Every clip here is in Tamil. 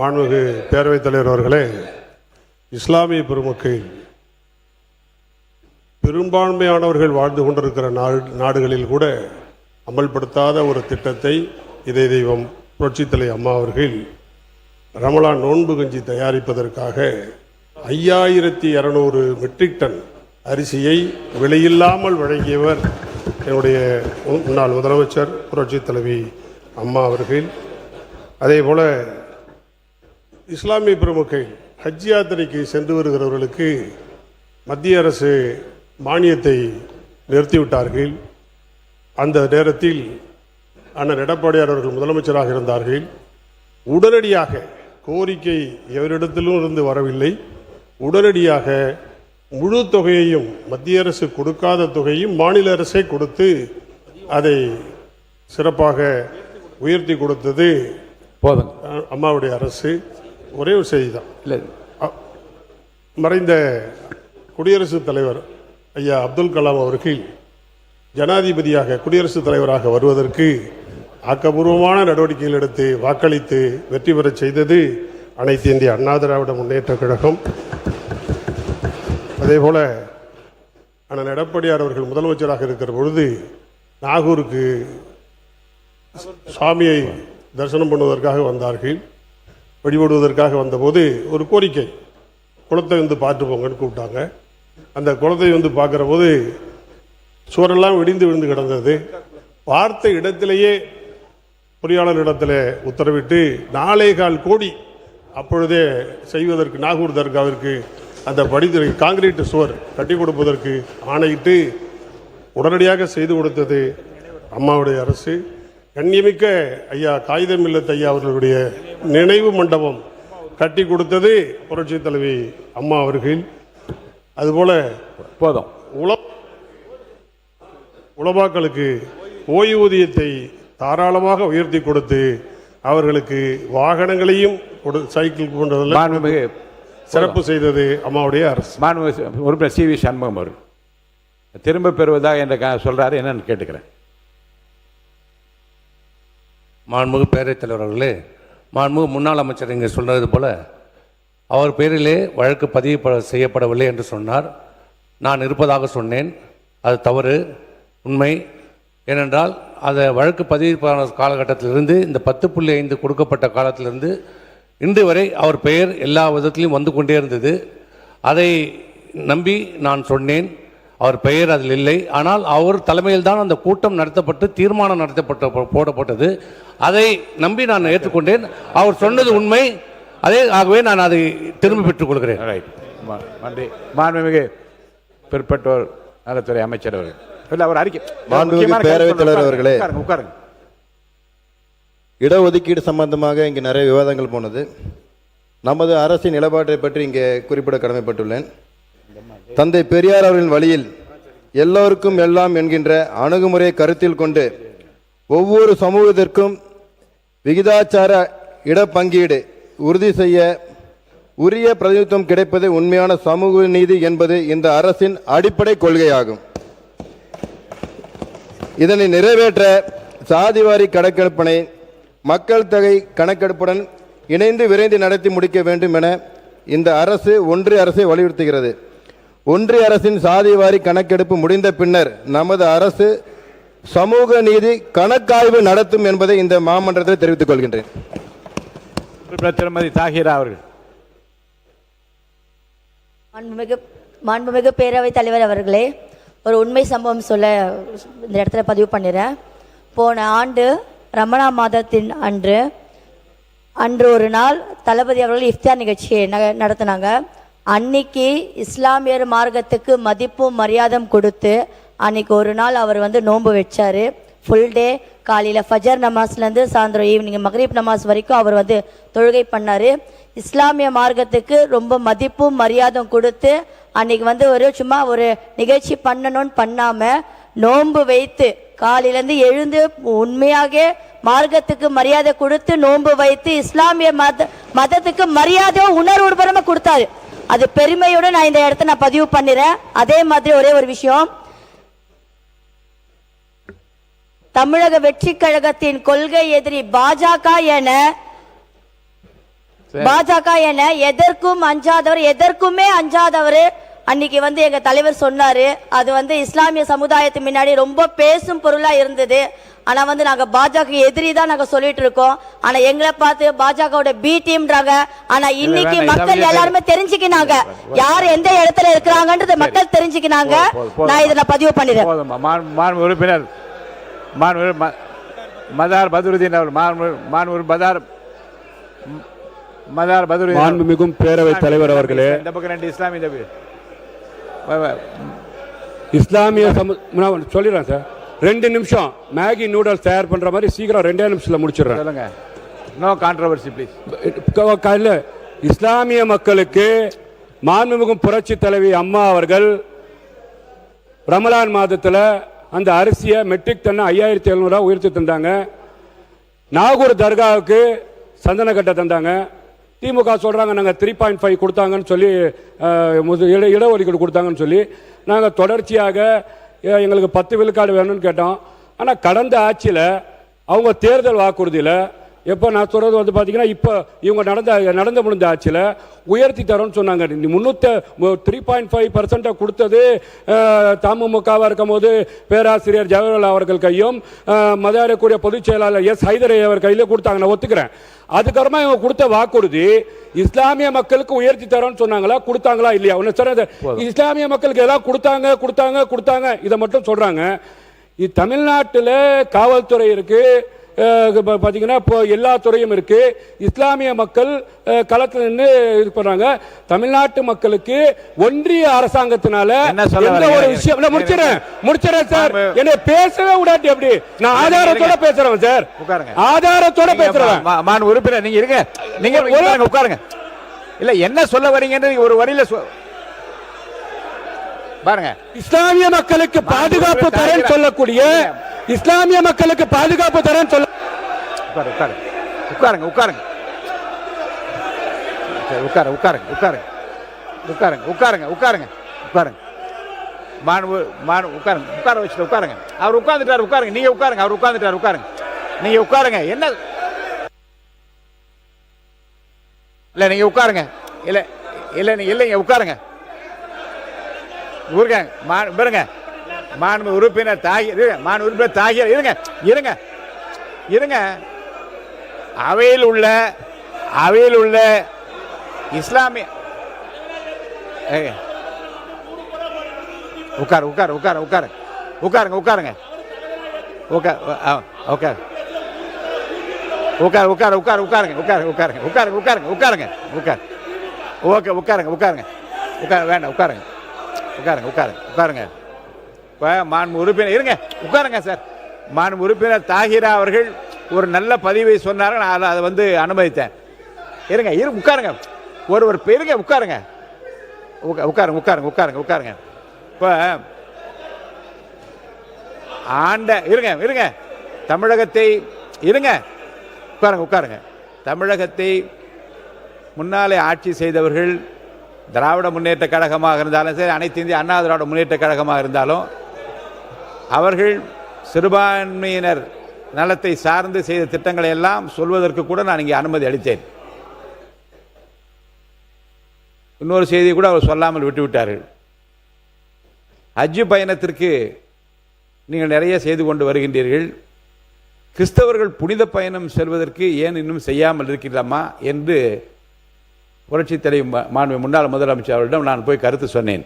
மாண்புமிகு பேரவைத் தலைவர் அவர்களே, இஸ்லாமிய பெருமக்கள் பெரும்பான்மையானவர்கள் வாழ்ந்து கொண்டிருக்கிற நாடுகளில் கூட அமல்படுத்தாத ஒரு திட்டத்தை இதய தெய்வம் புரட்சித்தலை அம்மா அவர்கள் ரமலான் நோன்பு கஞ்சி தயாரிப்பதற்காக 5200 மெட்ரிக் டன் அரிசியை விலையில்லாமல் வழங்கியவர் என்னுடைய முன்னாள் முதலமைச்சர் புரட்சித் தலைவி அம்மா அவர்கள். அதேபோல இஸ்லாமிய பெருமக்கள் ஹஜ் யாத்திரைக்கு சென்று வருகிறவர்களுக்கு மத்திய அரசு மானியத்தை நிறுத்திவிட்டார்கள். அந்த நேரத்தில் அண்ணன் எடப்பாடியார் அவர்கள் முதலமைச்சராக இருந்தார்கள். உடனடியாக கோரிக்கை எவரிடத்திலும் இருந்து வரவில்லை. உடனடியாக முழு தொகையையும் மத்திய அரசு கொடுக்காத தொகையும் மாநில அரசே கொடுத்து அதை சிறப்பாக உயர்த்தி கொடுத்தது போதும் அம்மாவுடைய அரசு. ஒரே ஒரு செய்தி தான், இல்லை மறைந்த குடியரசுத் தலைவர் ஐயா அப்துல் கலாம் அவர்கள் ஜனாதிபதியாக குடியரசுத் தலைவராக வருவதற்கு ஆக்கப்பூர்வமான நடவடிக்கைகள் எடுத்து வாக்களித்து வெற்றி பெறச் செய்தது அனைத்து இந்திய அண்ணா திராவிட முன்னேற்ற கழகம். அதேபோல அண்ணன் எடப்பாடியார் அவர்கள் முதலமைச்சராக இருக்கிற பொழுது நாகூருக்கு சுவாமியை தரிசனம் பண்ணுவதற்காக வந்தார்கள். வழிபடுவதற்காக வந்தபோது ஒரு கோரிக்கை, குளத்தை வந்து பார்த்து போங்கன்னு கூப்பிட்டாங்க. அந்த குளத்தை வந்து பார்க்குற போது சுவரெல்லாம் இடிந்து விழுந்து கிடந்தது. பார்த்த இடத்திலேயே பொறியாளர் இடத்துல உத்தரவிட்டு 4.25 கோடி அப்பொழுதே செய்வதற்கு நாகூர் தர்காவிற்கு அந்த படித்துறை காங்கிரீட் சுவர் கட்டி கொடுப்பதற்கு ஆணையிட்டு உடனடியாக செய்து கொடுத்தது அம்மாவுடைய அரசு. கண்ணியமிக்க ஐயா காகிதம் இல்லத் ஐயா அவர்களுடைய நினைவு மண்டபம் கட்டி கொடுத்தது புரட்சி தலைவி அம்மா அவர்கள். அதுபோல போதும் உலமாக்களுக்கு ஓய்வூதியத்தை தாராளமாக உயர்த்தி கொடுத்து அவர்களுக்கு வாகனங்களையும் சைக்கிள் போன்றதெல்லாம் சிறப்பு செய்தது அம்மாவுடைய அரசு. உறுப்பினர் சி வி சண்முகம் அவர் திரும்ப பெறுவதாக என்ற சொல்றாரு, என்னன்னு கேட்டுக்கிறேன். மாண்புமிகு பேரவைத் தலைவர் அவர்களே, மாண்புமிகு முன்னாள் அமைச்சர் இங்கே சொன்னது போல அவர் பேரிலே வழக்கு பதிவு செய்யப்படவில்லை என்று சொன்னார். நான் இருப்பதாக சொன்னேன். அது தவறு, உண்மை. ஏனென்றால் அதை வழக்கு பதிவு காலகட்டத்திலிருந்து இந்த 10.5 கொடுக்கப்பட்ட காலத்திலிருந்து இன்று வரை அவர் பெயர் எல்லா விதத்திலையும் வந்து கொண்டே இருந்தது. அதை நம்பி நான் சொன்னேன், அவர் பெயர் அதில் இல்லை. ஆனால் அவர் தலைமையில் தான் அந்த கூட்டம் நடத்தப்பட்டு தீர்மானம் போடப்பட்டது. அதை நம்பி நான் ஏற்றுக்கொண்டேன். அவர் சொன்னது உண்மை. ஆகவே நான் அதை திரும்பி பெற்றுக் கொள்கிறேன். நன்றி. மாண்புமிகு பிற்பட்டோர் நலத்துறை அமைச்சர் அவர்கள். பேரவைத் தலைவர் அவர்களே, இடஒதுக்கீடு சம்பந்தமாக இங்கு நிறைய விவாதங்கள் போனது. நமது அரசின் நிலப்பாட்டை பற்றி இங்கே குறிப்பிட கடமைப்பட்டுள்ளேன். தந்தை பெரியார் அவர்களின் வழியில் எல்லோருக்கும் எல்லாம் என்கின்ற அணுகுமுறையை கருத்தில் கொண்டு ஒவ்வொரு சமூகத்திற்கும் விகிதாச்சார இடப்பங்கீடு உறுதி செய்ய உரிய பிரதிநிதித்துவம் கிடைப்பது உண்மையான சமூக நீதி என்பது இந்த அரசின் அடிப்படை கொள்கையாகும். இதனை நிறைவேற்ற சாதிவாரி கணக்கெடுப்பினை மக்கள் தொகை கணக்கெடுப்புடன் இணைந்து விரைந்து நடத்தி முடிக்க வேண்டும் என இந்த அரசு ஒன்றிய அரசை வலியுறுத்துகிறது. ஒன்றிய அரசின் சாதிவாரி கணக்கெடுப்பு முடிந்த பின்னர் நமது அரசு சமூக நீதி கணக்காய்வு நடத்தும் என்பதை இந்த மாமன்றத்தில் தெரிவித்துக் கொள்கின்றேன். திருமதி தாகிரா அவர்கள். மாண்புமிகு பேரவைத் தலைவர் அவர்களே, ஒரு உண்மை சம்பவம் சொல்ல இந்த இடத்துல பதிவு பண்ணிடுறேன். போன ஆண்டு ரமணா மாதத்தின் அன்று ஒரு நாள் தளபதி அவர்கள் இஃப்தார் நிகழ்ச்சியை நடத்தினாங்க. அன்னைக்கு இஸ்லாமியர் மார்க்கத்துக்கு மதிப்பும் மரியாதையும் கொடுத்து அன்னைக்கு ஒரு நாள் அவர் நோன்பு வச்சார். ஃபுல் டே காலையில் ஃபஜர் நமாஸ்லேருந்து சாயந்தரம் ஈவினிங் மக்ரீப் நமாஸ் வரைக்கும் அவர் தொழுகை பண்ணார். இஸ்லாமிய மார்க்கத்துக்கு ரொம்ப மதிப்பும் மரியாதையும் கொடுத்து அன்னைக்கு சும்மா ஒரு நிகழ்ச்சி பண்ணணும்னு பண்ணாமல் நோன்பு வைத்து காலையிலேருந்து எழுந்து உண்மையாக மார்க்கத்துக்கு மரியாதை கொடுத்து நோன்பு வைத்து இஸ்லாமிய மதத்துக்கு மரியாதை உணர்வுபரமாக கொடுத்தாரு. அது பெருமையோடு நான் இந்த இடத்த பதிவு பண்ணிடுறேன். அதே மாதிரி ஒரே ஒரு விஷயம், தமிழக வெற்றி கழகத்தின் கொள்கை எதிரி பாஜக என பாஜக என்ன எதற்கும் அஞ்சாதவர், எதற்குமே அஞ்சாதவர். அன்னைக்கு வந்து எங்க தலைவர் சொன்னாரு, அது வந்து இஸ்லாமிய சமுதாயத்து முன்னாடி ரொம்ப பேசும் பொருளா இருந்தது. ஆனா வந்து நாங்க பாஜக எதிரி தான் நாங்க சொல்லிட்டு இருக்கோம். ஆனா எங்களை பார்த்து பாஜகவோட பி டீம்ன்றாங்க. ஆனா இன்னைக்கு மக்கள் எல்லாருமே தெரிஞ்சுக்கினாங்க யார் எந்த இடத்துல இருக்கிறாங்கன்றது மக்கள் தெரிஞ்சுக்கினாங்க. நான் இதை பதிவு பண்ணிடுறேன். மாண்பு உறுப்பினர் மதார் பதுருதீன் அவர் மதார் பதுருதீன் மாண்புமிகும் பேரவைத் தலைவர் அவர்களே, இந்த பக்கம் 2 இஸ்லாமிய இஸ்லாமிய நான் சொல்லிடுறேன் சார். 2 நிமிஷம் மேகி நூடல்ஸ் தயார் பண்ற மாதிரி சீக்கிரம் 2 நிமிஷத்துல முடிச்சிடுறேன். சொல்லுங்க. No controversy please. இஸ்லாமிய மக்களுக்கு மாண்புமிகும் புரட்சி தலைவி அம்மா அவர்கள் ரமலான் மாதத்துல அந்த அரிசியை மெட்ரிக் டன் 5700 உயர்த்தி தந்தாங்க. நாகூர் தர்காவுக்கு சந்தன கட்டை தந்தாங்க. திமுக சொல்றாங்க நாங்கள் 3.5 கொடுத்தாங்கன்னு சொல்லி இடஒதுக்கீடு கொடுத்தாங்கன்னு சொல்லி நாங்கள் தொடர்ச்சியாக எங்களுக்கு 10 விழுக்காடு வேணும்னு கேட்டோம். ஆனால் கடந்த ஆட்சியில் அவங்க தேர்தல் வாக்குறுதியில் எப்போ நான் சொல்றது வந்து பார்த்தீங்கன்னா இப்போ இவங்க நடந்த முடிந்த ஆட்சியில் உயர்த்தி தரோம்னு சொன்னாங்க. 3.5% கொடுத்தது தமுமுகவாக இருக்கும் போது பேராசிரியர் ஜவஹர்லால் அவர்கள் கையும் மதியாரக்கூடிய பொதுச் செயலாளர் எஸ் ஹைதரை அவர் கையில கொடுத்தாங்க, நான் ஒத்துக்கிறேன். அதுக்கப்புறமா இவங்க கொடுத்த வாக்குறுதி இஸ்லாமிய மக்களுக்கு உயர்த்தி தரோம்னு சொன்னாங்களா, கொடுத்தாங்களா இல்லையா? ஒன்று சொல்றது, இஸ்லாமிய மக்களுக்கு எல்லாம் கொடுத்தாங்க இதை மட்டும் சொல்றாங்க. தமிழ்நாட்டில் காவல்துறை இருக்கு, பார்த்தீங்கன்னா இப்போ எல்லா துறையும் இருக்கு. இஸ்லாமிய மக்கள் களத்தில் நின்று இது பண்றாங்க. தமிழ்நாட்டு மக்களுக்கு ஒன்றிய அரசாங்கத்தினால எந்த ஒரு விஷயம் முடிச்சிடறேன் சார். என்ன பேசவே விடாட்டி அப்படி நான் ஆதாரத்தோட பேசுறேன் சார். ஆதாரத்தோட பேசுறேன். மாண்பு உறுப்பினர் நீங்க இருங்க, நீங்க உட்காருங்க. இல்ல என்ன சொல்ல வரீங்கன்னு ஒரு வரியில பாருங்க. இஸ்லாமிய மக்களுக்கு பாதுகாப்பு தரேன்னு சொல்லக்கூடிய இஸ்லாமிய மக்களுக்கு பாதுகாப்பு தரேன்னு சொல்ல உட்காருங்க. உட்கார வச்சுட்டு உட்காருங்க. அவர் உட்கார்ந்துட்டாரு, உட்காருங்க. நீங்க உட்காருங்க. அவர் உட்கார்ந்துட்டாரு, உட்காருங்க. நீங்க உட்காருங்க. என்ன இல்ல நீங்க உட்காருங்க. இல்லைங்க உட்காருங்க. பாருங்க மாண்பு உறுப்பினர் தாகிர் இருங்க. அவையில் உள்ள இஸ்லாமிய உட்காருங்க. மாண்பு உறுப்பினர் இருங்க, உட்காருங்க சார். மாண்பு உறுப்பினர் தாகிரா அவர்கள் ஒரு நல்ல பதிவை சொன்னார், நான் அதை வந்து அனுமதித்தேன். இருங்க உட்காருங்க. ஒருவர் பெருங்க உட்காருங்க. இப்ப இருங்க தமிழகத்தை உட்காருங்க. தமிழகத்தை முன்னாலே ஆட்சி செய்தவர்கள் திராவிட முன்னேற்ற கழகமாக இருந்தாலும் சரி, அனைத்து இந்திய அண்ணா திராவிட முன்னேற்ற கழகமாக இருந்தாலும் அவர்கள் சிறுபான்மையினர் நலத்தை சார்ந்து செய்த திட்டங்களை எல்லாம் சொல்வதற்கு கூட நான் இங்கே அனுமதி அளித்தேன். இன்னொரு செய்தியை கூட அவர் சொல்லாமல் விட்டுவிட்டார்கள். ஹஜ் பயணத்திற்கு நீங்கள் நிறைய செய்து கொண்டு வருகின்றீர்கள். கிறிஸ்தவர்கள் புனித பயணம் செல்வதற்கு ஏன் இன்னும் செய்யாமல் இருக்கிறாமா என்று புரட்சி தலைவர் முன்னாள் முதலமைச்சர் அவர்களிடம் நான் போய் கருத்து சொன்னேன்.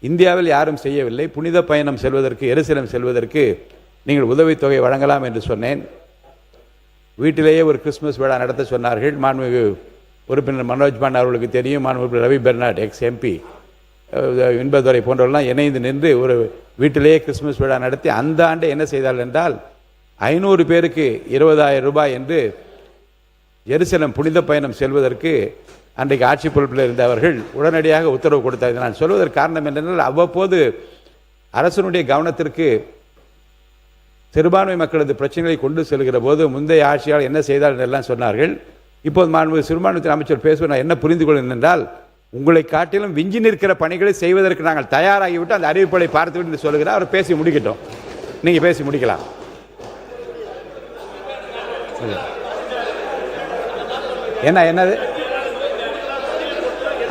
இந்தியாவில் யாரும் செய்யவில்லை. புனித பயணம் செல்வதற்கு, எருசலேம் செல்வதற்கு நீங்கள் உதவித்தொகை வழங்கலாம் என்று சொன்னேன். வீட்டிலேயே ஒரு கிறிஸ்துமஸ் விழா நடத்த சொன்னார்கள். மாண்புமிகு உறுப்பினர் மனோஜ் பாண்டே அவர்களுக்கு தெரியும். மாண்புமிகு ரவி பெர்னாட் எக்ஸ் எம்பி, இன்பதுரை போன்றவர்கள்லாம் இணைந்து நின்று ஒரு வீட்டிலேயே கிறிஸ்துமஸ் விழா நடத்தி அந்த ஆண்டு என்ன செய்தார்கள் என்றால் 500 பேருக்கு 20,000 ரூபாய் என்று எருசலேம் புனித பயணம் செல்வதற்கு அன்றைக்கு ஆட்சி பொறுப்பில் இருந்தவர்கள் உடனடியாக உத்தரவு கொடுத்தார்கள். நான் சொல்வதற்கு காரணம் என்னென்றால் அவ்வப்போது அரசனுடைய கவனத்திற்கு சிறுபான்மை மக்களது பிரச்சனைகளை கொண்டு செல்கிற போது முந்தைய ஆட்சியாளர் என்ன செய்தார் என்றெல்லாம் சொன்னார்கள். இப்போது மாண்புமிகு சிறுபான்மைத்துறை அமைச்சர் பேசுவது நான் என்ன புரிந்து கொள்கிறேன் என்றால், உங்களை காட்டிலும் விஞ்சி நிற்கிற பணிகளை செய்வதற்கு நாங்கள் தயாராகிவிட்டு அந்த அறிவிப்புகளை பார்த்துவிட்டு சொல்லுகிறார். அவர் பேசி முடிக்கட்டும், நீங்கள் பேசி முடிக்கலாம். என்னது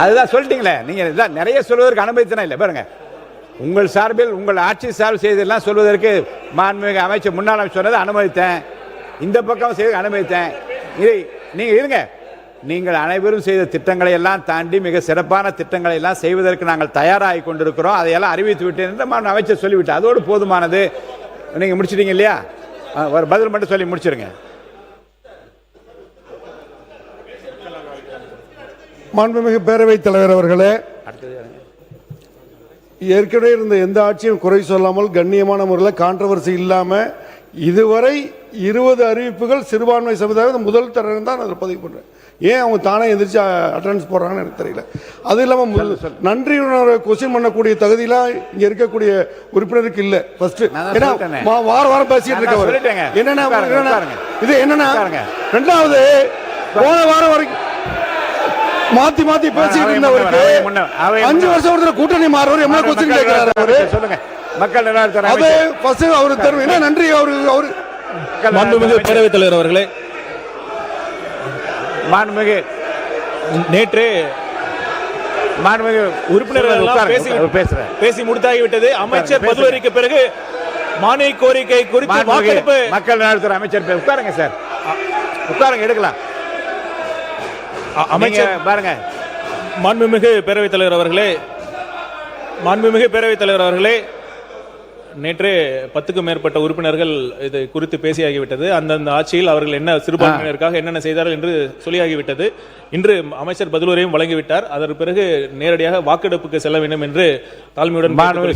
அதுதான் சொல்லிட்டீங்களே நீங்க. இதான் நிறைய சொல்வதற்கு அனுமதித்தன இல்லை பாருங்க. உங்கள் சார்பில் உங்கள் ஆட்சி சார்பில் செய்தெல்லாம் சொல்வதற்கு மாண்புமிகு அமைச்சர் முன்னாள் அமைச்சர் சொன்னதை அனுமதித்தேன். இந்த பக்கம் செய்து அனுமதித்தேன். இதை நீங்க இருங்க. நீங்கள் அனைவரும் செய்த திட்டங்களை எல்லாம் தாண்டி மிக சிறப்பான திட்டங்களை எல்லாம் செய்வதற்கு நாங்கள் தயாராகி கொண்டிருக்கிறோம். அதையெல்லாம் அறிவித்து விட்டேன் என்று மாண்பு அமைச்சர் சொல்லிவிட்டார். அதோடு போதுமானது. நீங்க முடிச்சிட்டீங்க இல்லையா? ஒரு பதில் மட்டும் சொல்லி முடிச்சிருங்க. மாண்புமிகு பேரவைத் தலைவர் அவர்களே, ஏற்கனவே இருந்த எந்த ஆட்சியும் குறை சொல்லாமல் கண்ணியமான முறையில் கான்ட்ரவர்சி இல்லாமல் இதுவரை 20 அறிவிப்புகள் சிறுபான்மை சமுதாயம் முதல் தடவை தான் அதில் பதிவு பண்ணுறேன். ஏன் அவங்க தானே எதிர்த்து அட்டண்டன்ஸ் போடுறாங்கன்னு எனக்கு தெரியல. அது இல்லாமல் நன்றி கொஸ்டின் பண்ணக்கூடிய தகுதியெல்லாம் இங்கே இருக்கக்கூடிய உறுப்பினருக்கு இல்லை. ஃபர்ஸ்ட் ஏன்னா வாரம் பேசிட்டு இருக்கவர் என்னென்ன இது என்னன்னா, ரெண்டாவது போன வாரம் வரைக்கும் மாத்தி பேசிட்டு இருந்தவருக்கு 5 வருஷம் ஒருத்தர் கூட்டணி மாறவர் என்ன கொஸ்டின் கேட்கிறாரு அவரு. சொல்லுங்க. மக்கள் அது ஃபர்ஸ்ட் அவரு தரும் என்ன நன்றி அவரு. மாண்புமிகு பேரவைத் தலைவர் அவர்களே, மாண்புமிகு நேற்று மாண்புமிகு உறுப்பினர்கள் பேசி முடித்தாகிவிட்டது. அமைச்சர் பதிலுரைக்கு பிறகு மானிய கோரிக்கை குறித்து வாக்கெடுப்பு. மக்கள் நலத்துறை அமைச்சர் உட்காருங்க சார், உட்காருங்க, எடுக்கலாம். அமைச்சர் பாருங்க. மாண்புமிகு பேரவைத் தலைவர் அவர்களே, நேற்று 10க்கும் மேற்பட்ட உறுப்பினர்கள் இது குறித்து பேசியாகிவிட்டது. அந்தந்த ஆட்சியில் அவர்கள் என்ன சிறுபான்மையினருக்காக என்னென்ன செய்தார்கள் என்று சொல்லியாகிவிட்டது. இன்று அமைச்சர் பதிலுரையும் வழங்கிவிட்டார். அதற்கு பிறகு நேரடியாக வாக்கெடுப்புக்கு செல்ல வேண்டும் என்று தாழ்மையுடன் மாண்புமிகு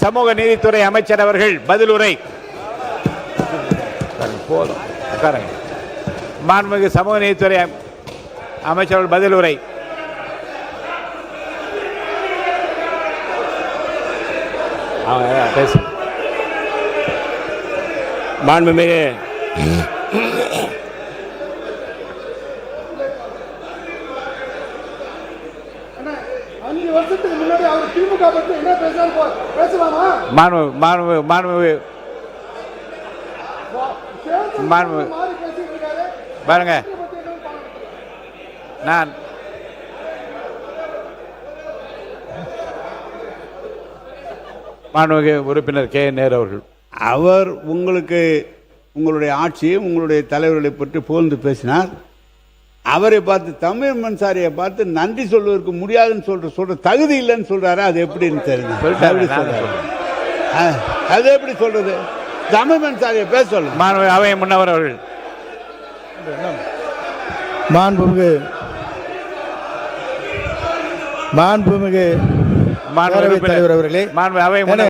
சமூக நீதித்துறை அமைச்சர் அவர்கள் பதிலுரை. போதும், உட்காருங்க. மாண்புமிகு சமூக நீதித்துறை அமைச்சர் பதிலுரை. பேசு. மாண்புமிகு 5 வருஷத்துக்கு முன்னாடி அவர் திமுக பத்தி என்ன பேசலாமா? பாருங்க, நான் மாண்புமிகு உறுப்பினர் கே நேரு அவர்கள். அவர் உங்களுடைய ஆட்சியை உங்களுடைய தலைவர்களை பற்றி புகழ்ந்து பேசினார். அவரை பார்த்து தமிழ் மன்சாரியை பார்த்து நன்றி சொல்வதற்கு முடியாதுன்னு சொல்ற தகுதி இல்லைன்னு சொல்றாரு. அது எப்படின்னு தெரியும்? அது எப்படி சொல்றது? தமிழ் மன்சாரியை பேச சொல்லுங்க. அவை முன்னவர் அவர்கள். மாண்புமிகு தலைவர் அவர்களே, அவை